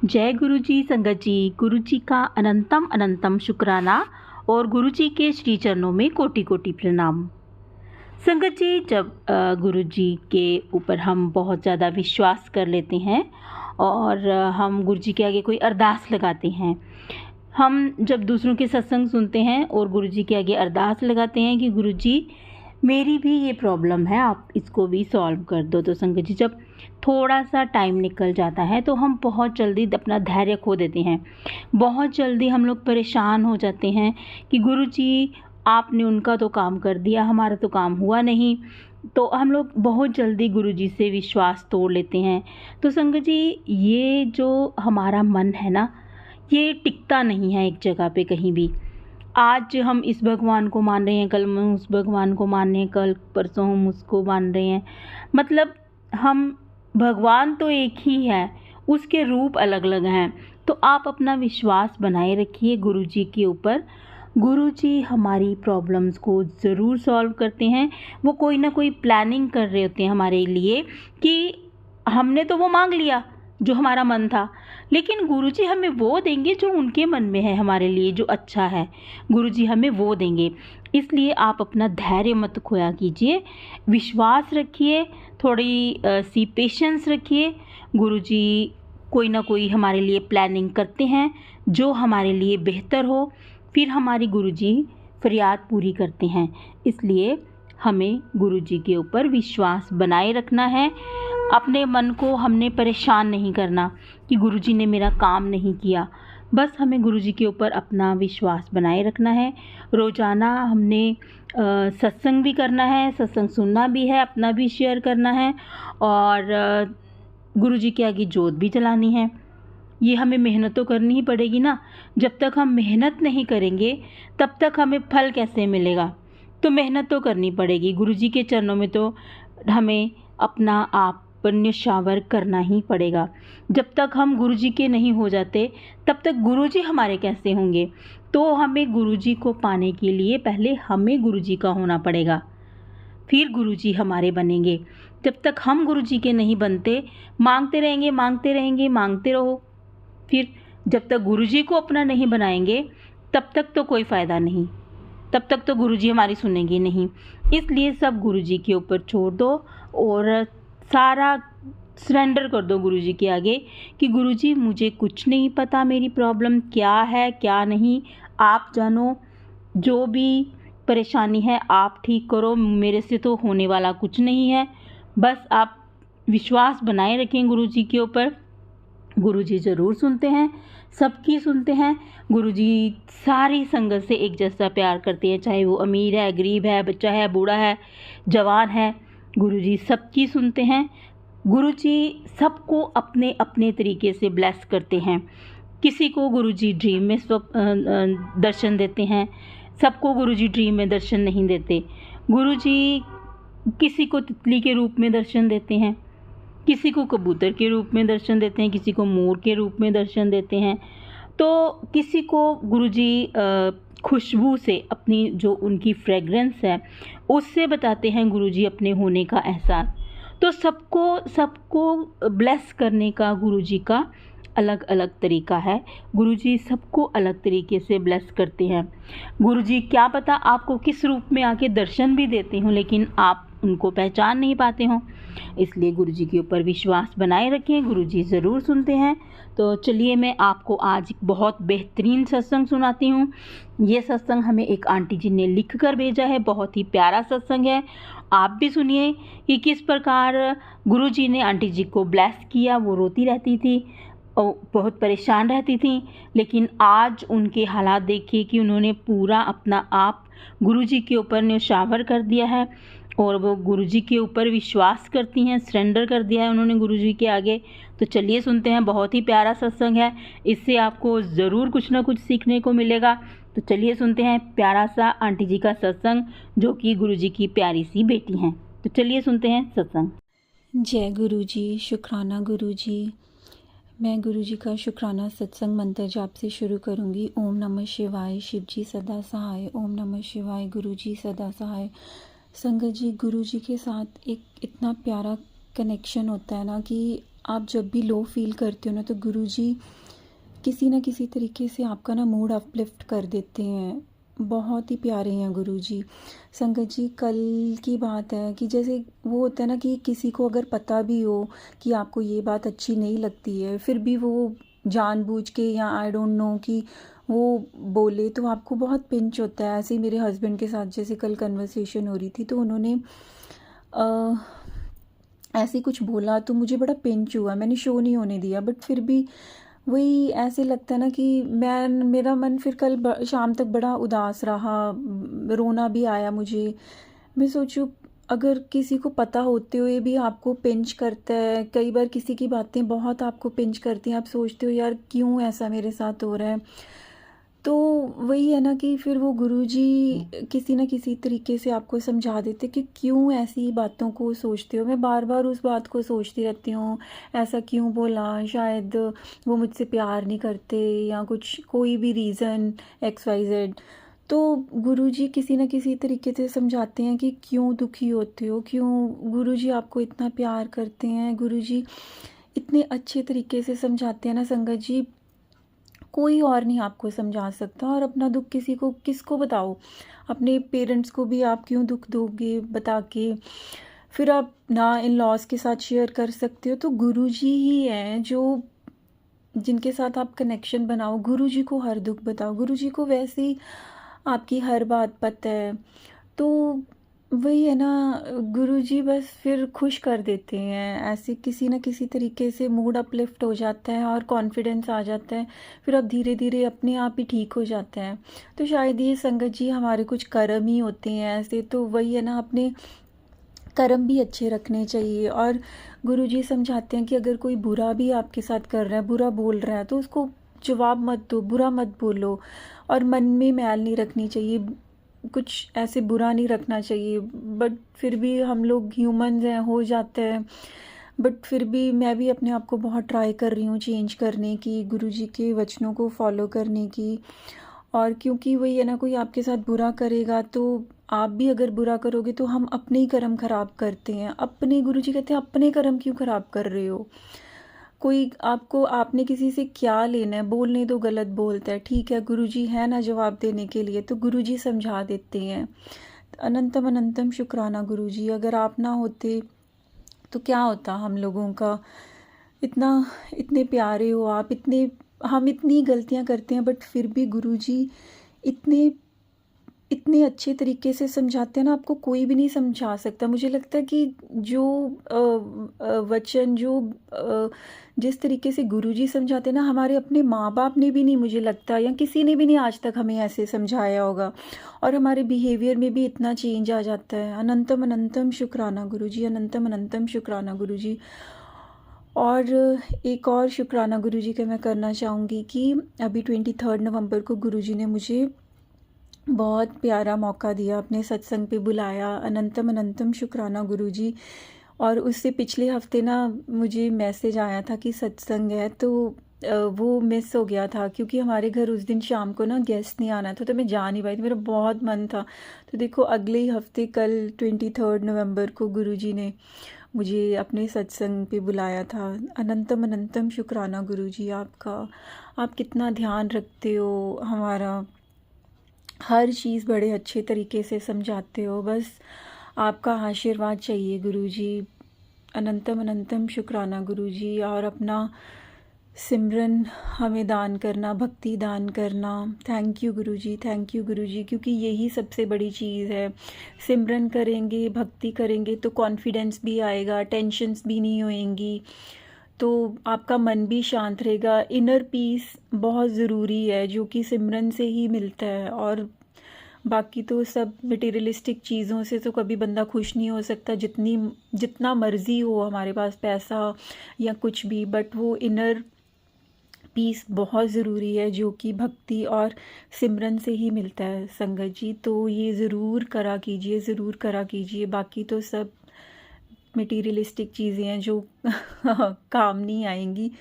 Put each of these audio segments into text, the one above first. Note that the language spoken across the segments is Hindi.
जय गुरु जी। संगत जी, गुरु जी का अनंतम अनंतम शुक्राना और गुरु जी के श्री चरणों में कोटि कोटि प्रणाम। संगत जी, जब गुरु जी के ऊपर हम बहुत ज़्यादा विश्वास कर लेते हैं और हम गुरु जी के आगे कोई अरदास लगाते हैं, हम जब दूसरों के सत्संग सुनते हैं और गुरु जी के आगे अरदास लगाते हैं कि गुरु जी मेरी भी ये प्रॉब्लम है, आप इसको भी सॉल्व कर दो। तो संगत जी, जब थोड़ा सा टाइम निकल जाता है तो हम बहुत जल्दी अपना धैर्य खो देते हैं, बहुत जल्दी हम लोग परेशान हो जाते हैं कि गुरु जी आपने उनका तो काम कर दिया, हमारा तो काम हुआ नहीं। तो हम लोग बहुत जल्दी गुरु जी से विश्वास तोड़ लेते हैं। तो संगत जी, ये जो हमारा मन है ना, ये टिकता नहीं है एक जगह पे कहीं भी। आज हम इस भगवान को मान रहे हैं, कल हम उस भगवान को मान रहे हैं, कल परसों हम उसको मान रहे हैं। मतलब हम भगवान तो एक ही है, उसके रूप अलग अलग हैं। तो आप अपना विश्वास बनाए रखिए गुरु जी के ऊपर। गुरु जी हमारी प्रॉब्लम्स को ज़रूर सॉल्व करते हैं। वो कोई ना कोई प्लानिंग कर रहे होते हैं हमारे लिए कि हमने तो वो मांग लिया जो हमारा मन था, लेकिन गुरुजी हमें वो देंगे जो उनके मन में है, हमारे लिए जो अच्छा है गुरुजी हमें वो देंगे। इसलिए आप अपना धैर्य मत खोया कीजिए, विश्वास रखिए, थोड़ी सी पेशेंस रखिए। गुरुजी कोई ना कोई हमारे लिए प्लानिंग करते हैं जो हमारे लिए बेहतर हो, फिर हमारी गुरुजी फरियाद पूरी करते हैं। इसलिए हमें गुरुजी के ऊपर विश्वास बनाए रखना है। अपने मन को हमने परेशान नहीं करना कि गुरुजी ने मेरा काम नहीं किया। बस हमें गुरुजी के ऊपर अपना विश्वास बनाए रखना है। रोज़ाना हमने सत्संग भी करना है, सत्संग सुनना भी है, अपना भी शेयर करना है और गुरुजी के आगे जोत भी जलानी है। ये हमें मेहनत तो करनी ही पड़ेगी ना। जब तक हम मेहनत नहीं करेंगे तब तक हमें फल कैसे मिलेगा। तो मेहनत तो करनी पड़ेगी। गुरुजी के चरणों में तो हमें अपना आप पर न्यौछावर करना ही पड़ेगा। जब तक हम गुरुजी के नहीं हो जाते तब तक गुरुजी हमारे कैसे होंगे। तो हमें गुरुजी को पाने के लिए पहले हमें गुरुजी का होना पड़ेगा, फिर गुरुजी हमारे बनेंगे। जब तक हम गुरुजी के नहीं बनते, मांगते रहेंगे मांगते रहेंगे, मांगते रहो। फिर जब तक गुरुजी को अपना नहीं बनाएंगे तब तक तो कोई फ़ायदा नहीं, तब तक तो गुरुजी हमारी सुनेंगे नहीं। इसलिए सब गुरुजी के ऊपर छोड़ दो और सारा सरेंडर कर दो गुरुजी के आगे कि गुरुजी मुझे कुछ नहीं पता, मेरी प्रॉब्लम क्या है क्या नहीं, आप जानो। जो भी परेशानी है आप ठीक करो, मेरे से तो होने वाला कुछ नहीं है। बस आप विश्वास बनाए रखें गुरुजी के ऊपर। गुरुजी ज़रूर सुनते हैं, सबकी सुनते हैं। गुरुजी सारी संगत से एक जैसा प्यार करते हैं, चाहे वो अमीर है, गरीब है, बच्चा है, बूढ़ा है, जवान है। गुरुजी सबकी सुनते हैं। गुरुजी सबको अपने अपने तरीके से ब्लेस करते हैं। किसी को गुरुजी ड्रीम में दर्शन देते हैं, सबको गुरुजी ड्रीम में दर्शन नहीं देते। गुरुजी किसी को तितली के रूप में दर्शन देते हैं, किसी को कबूतर के रूप में दर्शन देते हैं, किसी को मोर के रूप में दर्शन देते हैं। तो किसी को गुरुजी खुशबू से, अपनी जो उनकी फ्रेगरेंस है उससे बताते हैं गुरुजी अपने होने का एहसास। तो सबको ब्लेस करने का गुरुजी का अलग अलग तरीका है। गुरुजी सबको अलग तरीके से ब्लेस करते हैं। गुरुजी क्या पता आपको किस रूप में आके दर्शन भी देते हों, लेकिन आप उनको पहचान नहीं पाते हों। इसलिए गुरुजी के ऊपर विश्वास बनाए रखें, गुरुजी ज़रूर सुनते हैं। तो चलिए मैं आपको आज एक बहुत बेहतरीन सत्संग सुनाती हूँ। ये सत्संग हमें एक आंटी जी ने लिख कर भेजा है, बहुत ही प्यारा सत्संग है। आप भी सुनिए कि किस प्रकार गुरुजी ने आंटी जी को ब्लेस किया। वो रोती रहती थी और बहुत परेशान रहती थी, लेकिन आज उनके हालात देखिए कि उन्होंने पूरा अपना आप गुरुजी के ऊपर न्यौछावर कर दिया है और वो गुरुजी के ऊपर विश्वास करती हैं, सरेंडर कर दिया है उन्होंने गुरुजी के आगे। तो चलिए सुनते हैं, बहुत ही प्यारा सत्संग है, इससे आपको ज़रूर कुछ ना कुछ सीखने को मिलेगा। तो चलिए सुनते हैं प्यारा सा आंटी जी का सत्संग, जो कि गुरुजी की प्यारी सी बेटी हैं। तो चलिए सुनते हैं सत्संग। जय गुरु जी, शुक्राना गुरु जी। मैं गुरु जी का शुक्राना सत्संग मंत्र जाप से शुरू करूंगी। ओम नमः शिवाय, शिव जी सदा सहाय। ओम नमः शिवाय, गुरु जी सदा सहाय। संगत जी, गुरु जी के साथ एक इतना प्यारा कनेक्शन होता है ना कि आप जब भी लो फील करते हो ना, तो गुरुजी किसी न किसी तरीके से आपका ना मूड अपलिफ्ट कर देते हैं। बहुत ही प्यारे हैं गुरुजी। संगत जी, कल की बात है कि जैसे वो होता है ना कि किसी को अगर पता भी हो कि आपको ये बात अच्छी नहीं लगती है, फिर भी वो जानबूझ के या आई डोंट नो कि वो बोले, तो आपको बहुत पिंच होता है। ऐसे ही मेरे हस्बैंड के साथ जैसे कल कन्वर्सेशन हो रही थी, तो उन्होंने अ, ऐसे कुछ बोला तो मुझे बड़ा पिंच हुआ। मैंने शो नहीं होने दिया, बट फिर भी वही ऐसे लगता है ना कि मेरा मन फिर कल शाम तक बड़ा उदास रहा। रोना भी आया मुझे। मैं सोचूं, अगर किसी को पता होते हुए भी आपको पिंच करता है, कई बार किसी की बातें बहुत आपको पिंच करती हैं, आप सोचते हो यार क्यों ऐसा मेरे साथ हो रहा है। तो वही है ना कि फिर वो गुरुजी किसी न किसी तरीके से आपको समझा देते कि क्यों ऐसी बातों को सोचते हो। मैं बार बार उस बात को सोचती रहती हूँ, ऐसा क्यों बोला, शायद वो मुझसे प्यार नहीं करते या कुछ कोई भी रीज़न एक्स वाई जेड। तो गुरुजी किसी न किसी तरीके से समझाते हैं कि क्यों दुखी होते हो, क्यों गुरुजी आपको इतना प्यार करते हैं। गुरुजी इतने अच्छे तरीके से समझाते हैं ना संगत जी, कोई और नहीं आपको समझा सकता। और अपना दुख किसको बताओ। अपने पेरेंट्स को भी आप क्यों दुख दोगे बता के। फिर आप ना इन लॉज के साथ शेयर कर सकते हो, तो गुरुजी ही हैं जो जिनके साथ आप कनेक्शन बनाओ। गुरुजी को हर दुख बताओ, गुरुजी को वैसे ही आपकी हर बात पता है। तो वही है ना, गुरुजी बस फिर खुश कर देते हैं। ऐसे किसी न किसी तरीके से मूड अपलिफ्ट हो जाता है और कॉन्फिडेंस आ जाता है। फिर अब धीरे धीरे अपने आप ही ठीक हो जाता है। तो शायद ये संगत जी हमारे कुछ कर्म ही होते हैं ऐसे। तो वही है ना, अपने कर्म भी अच्छे रखने चाहिए। और गुरुजी समझाते हैं कि अगर कोई बुरा भी आपके साथ कर रहा है, बुरा बोल रहा है, तो उसको जवाब मत दो, बुरा मत बोलो। और मन में मैल नहीं रखनी चाहिए, कुछ ऐसे बुरा नहीं रखना चाहिए। बट फिर भी हम लोग ह्यूमंस हैं, हो जाता है। बट फिर भी मैं भी अपने आप को बहुत ट्राई कर रही हूँ चेंज करने की, गुरुजी के वचनों को फॉलो करने की। और क्योंकि वही है ना, कोई आपके साथ बुरा करेगा तो आप भी अगर बुरा करोगे तो हम अपने ही कर्म खराब करते हैं। अपने गुरुजी कहते हैं अपने कर्म क्यों खराब कर रहे हो। कोई आपको आपने किसी से क्या लेना है, बोलने दो, गलत बोलता है, ठीक है, गुरुजी है ना जवाब देने के लिए, तो गुरुजी समझा देते हैं। अनंतम अनंतम शुक्राना गुरुजी। अगर आप ना होते तो क्या होता हम लोगों का। इतना इतने प्यारे हो आप, इतने हम इतनी गलतियां करते हैं, बट फिर भी गुरुजी इतने इतने अच्छे तरीके से समझाते हैं ना, आपको कोई भी नहीं समझा सकता। मुझे लगता है कि जो वचन जो जिस तरीके से गुरुजी समझाते हैं ना, हमारे अपने माँ बाप ने भी नहीं, मुझे लगता, या किसी ने भी नहीं आज तक हमें ऐसे समझाया होगा। और हमारे बिहेवियर में भी इतना चेंज आ जाता है। अनंतम अनंतम शुक्राना गुरुजी, अनंतम अनंतम शुक्राना गुरुजी। और एक और शुक्राना गुरुजी का मैं करना चाहूँगी कि अभी 23 नवंबर को गुरुजी ने मुझे बहुत प्यारा मौका दिया, अपने सत्संग पे बुलाया। अनंतम अनंतम शुक्राना गुरुजी। और उससे पिछले हफ्ते ना मुझे मैसेज आया था कि सत्संग है, तो वो मिस हो गया था क्योंकि हमारे घर उस दिन शाम को ना गेस्ट नहीं आना था, तो मैं जा नहीं पाई थी। मेरा बहुत मन था। तो देखो, अगले ही हफ्ते कल 23 नवंबर को गुरुजी ने मुझे अपने सत्संग पे बुलाया था। अनंतम अनंतम शुक्राना गुरुजी आपका। आप कितना ध्यान रखते हो हमारा, हर चीज़ बड़े अच्छे तरीके से समझाते हो। बस आपका आशीर्वाद चाहिए गुरुजी। अनंतम अनंतम शुक्राना गुरुजी। और अपना सिमरन हमें दान करना, भक्ति दान करना। Thank you Guruji, thank you Guruji, क्योंकि यही सबसे बड़ी चीज़ है। सिमरन करेंगे, भक्ति करेंगे तो कॉन्फिडेंस भी आएगा, टेंशन्स भी नहीं होएंगी, तो आपका मन भी शांत रहेगा। इनर पीस बहुत ज़रूरी है, जो कि सिमरन से ही मिलता है। और बाकी तो सब मटेरियलिस्टिक चीज़ों से तो कभी बंदा खुश नहीं हो सकता, जितना मर्ज़ी हो हमारे पास पैसा या कुछ भी, बट वो इनर पीस बहुत ज़रूरी है, जो कि भक्ति और सिमरन से ही मिलता है संगत जी। तो ये ज़रूर करा कीजिए, ज़रूर करा कीजिए। बाकी तो सब मटेरियलिस्टिक चीज़ें हैं जो काम नहीं आएंगी।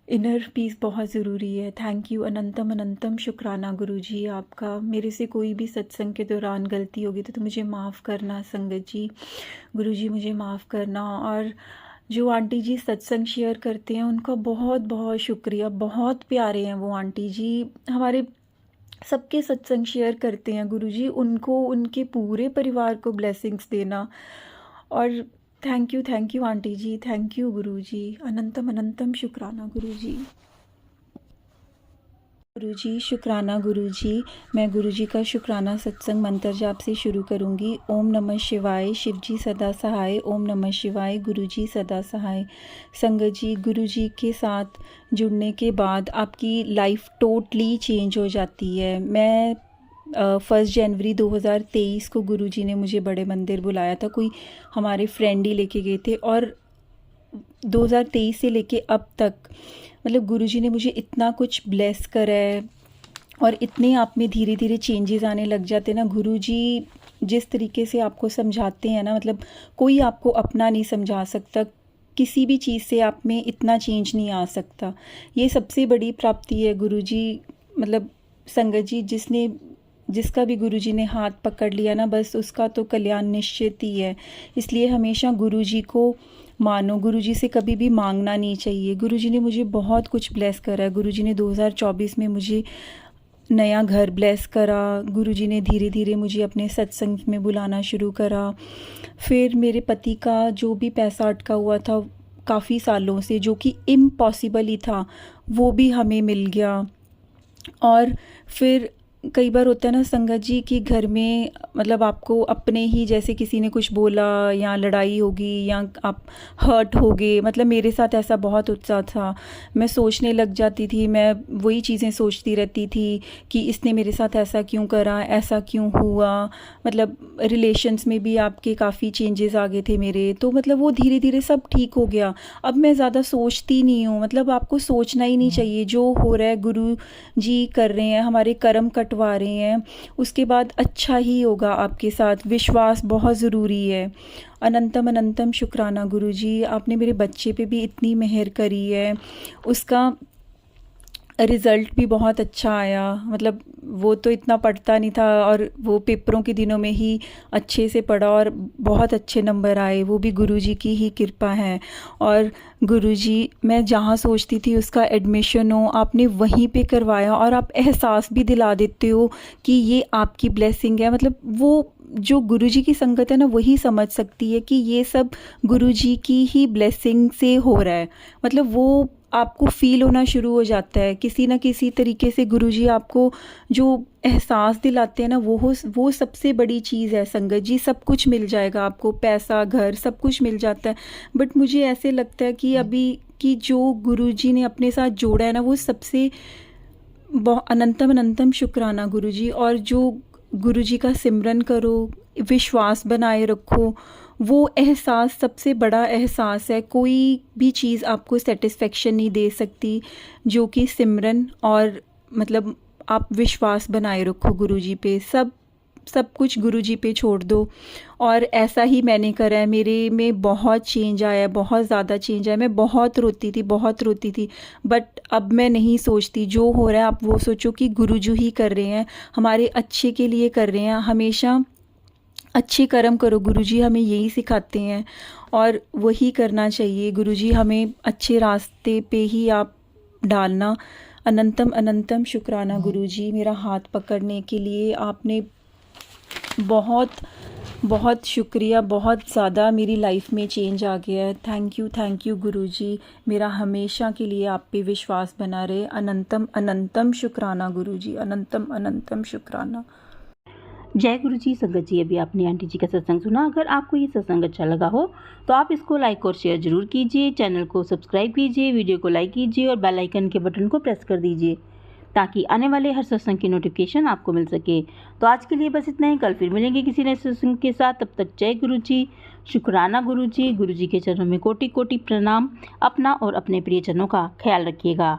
इनर पीस बहुत ज़रूरी है। थैंक यू, अनंतम अनंतम शुक्राना गुरुजी आपका। मेरे से कोई भी सत्संग के दौरान गलती होगी तो मुझे माफ़ करना संगत जी। गुरुजी मुझे माफ़ करना। और जो आंटी जी सत्संग शेयर करते हैं उनका बहुत बहुत शुक्रिया। बहुत प्यारे हैं वो आंटी जी, हमारे सबके सत्संग शेयर करते हैं गुरुजी। उनको उनके पूरे परिवार को ब्लेसिंग्स देना। और thank you aunty ji, thank you Guruji. अनंतम अनंतम शुक्राना गुरुजी। गुरुजी शुक्राना गुरुजी। मैं गुरुजी का शुक्राना सत्संग मंत्र जाप से शुरू करूंगी। ओम नमः शिवाय, शिवजी सदा सहाय। ओम नमः शिवाय, गुरुजी सदा सहाय। संगत जी, गुरुजी के साथ जुड़ने के बाद आपकी लाइफ टोटली चेंज हो जाती है। मैं 1 जनवरी 2023 को गुरुजी ने मुझे बड़े मंदिर बुलाया था। कोई हमारे फ्रेंड ही लेके गए थे, और 2023 से लेके अब तक मतलब गुरुजी ने मुझे इतना कुछ ब्लेस करा है, और इतने आप में धीरे धीरे चेंजेस आने लग जाते हैं ना। गुरुजी जिस तरीके से आपको समझाते हैं ना, मतलब कोई आपको अपना नहीं समझा सकता। किसी भी चीज़ से आप में इतना चेंज नहीं आ सकता। ये सबसे बड़ी प्राप्ति है गुरुजी। मतलब संगत जी, जिसका भी गुरुजी ने हाथ पकड़ लिया ना, बस उसका तो कल्याण निश्चित ही है। इसलिए हमेशा गुरुजी को मानो, गुरुजी से कभी भी मांगना नहीं चाहिए। गुरुजी ने मुझे बहुत कुछ ब्लेस करा है। गुरुजी ने 2024 में मुझे नया घर ब्लेस करा। गुरुजी ने धीरे धीरे मुझे अपने सत्संग में बुलाना शुरू करा। फिर मेरे पति का जो भी पैसा अटका हुआ था काफ़ी सालों से, जो कि इम्पॉसिबल ही था, वो भी हमें मिल गया। और फिर कई बार होता है ना संगत जी कि घर में मतलब आपको अपने ही जैसे किसी ने कुछ बोला, या लड़ाई होगी, या आप हर्ट हो गए। मतलब मेरे साथ ऐसा बहुत उत्साह था। मैं सोचने लग जाती थी, मैं वही चीज़ें सोचती रहती थी कि इसने मेरे साथ ऐसा क्यों करा, ऐसा क्यों हुआ। मतलब रिलेशंस में भी आपके काफ़ी चेंजेस आ गए थे मेरे, तो मतलब वो धीरे धीरे सब ठीक हो गया। अब मैं ज़्यादा सोचती नहीं हूँ। मतलब आपको सोचना ही नहीं चाहिए। जो हो रहा है गुरु जी कर रहे हैं, हमारे कर्म कटवा रहे हैं, उसके बाद अच्छा ही होगा आपके साथ। विश्वास बहुत ज़रूरी है। अनंतम अनंतम शुक्राना गुरुजी। आपने मेरे बच्चे पे भी इतनी मेहर करी है। उसका रिज़ल्ट भी बहुत अच्छा आया। मतलब वो तो इतना पढ़ता नहीं था, और वो पेपरों के दिनों में ही अच्छे से पढ़ा और बहुत अच्छे नंबर आए। वो भी गुरुजी की ही कृपा है। और गुरुजी, मैं जहाँ सोचती थी उसका एडमिशन हो, आपने वहीं पे करवाया, और आप एहसास भी दिला देते हो कि ये आपकी ब्लेसिंग है। मतलब वो जो गुरुजी की संगत है ना, वही समझ सकती है कि ये सब गुरुजी की ही ब्लेसिंग से हो रहा है। मतलब वो आपको फील होना शुरू हो जाता है किसी ना किसी तरीके से। गुरुजी आपको जो एहसास दिलाते हैं ना, वो सबसे बड़ी चीज़ है संगत जी। सब कुछ मिल जाएगा आपको, पैसा, घर, सब कुछ मिल जाता है। बट मुझे ऐसे लगता है कि अभी कि जो गुरुजी ने अपने साथ जोड़ा है ना, वो सबसे अनंतम अनंतम शुक्राना गुरुजी। और जो गुरुजी का सिमरन करो, विश्वास बनाए रखो, वो एहसास सबसे बड़ा एहसास है। कोई भी चीज़ आपको सेटिस्फेक्शन नहीं दे सकती जो कि सिमरन, और मतलब आप विश्वास बनाए रखो गुरुजी पे। सब कुछ गुरुजी पे छोड़ दो। और ऐसा ही मैंने करा है। मेरे में बहुत चेंज आया, बहुत ज़्यादा चेंज आया। मैं बहुत रोती थी, बट अब मैं नहीं सोचती। जो हो रहा है आप वो सोचो कि गुरुजी ही कर रहे हैं, हमारे अच्छे के लिए कर रहे हैं। हमेशा अच्छे कर्म करो, गुरुजी हमें यही सिखाते हैं, और वही करना चाहिए। गुरुजी हमें अच्छे रास्ते पे ही आप डालना। अनंतम अनंतम शुक्राना गुरुजी, मेरा हाथ पकड़ने के लिए। आपने बहुत बहुत शुक्रिया। बहुत ज़्यादा मेरी लाइफ में चेंज आ गया है। थैंक यू गुरुजी। मेरा हमेशा के लिए आप पे विश्वास बना रहे। अनंतम अनंतम शुक्राना गुरुजी, अनंतम अनंतम शुक्राना। जय गुरु जी। संगत जी, अभी आपने आंटी जी का सत्संग सुना। अगर आपको ये सत्संग अच्छा लगा हो तो आप इसको लाइक और शेयर ज़रूर कीजिए। चैनल को सब्सक्राइब कीजिए, वीडियो को लाइक कीजिए, और बेल आइकन के बटन को प्रेस कर दीजिए, ताकि आने वाले हर सत्संग की नोटिफिकेशन आपको मिल सके। तो आज के लिए बस इतना ही। कल फिर मिलेंगे किसी नए सत्संग के साथ। तब तक जय गुरु जी, शुक्राना गुरु जी। गुरु जी के चरणों में कोटि कोटि प्रणाम। अपना और अपने प्रियजनों का ख्याल रखिएगा।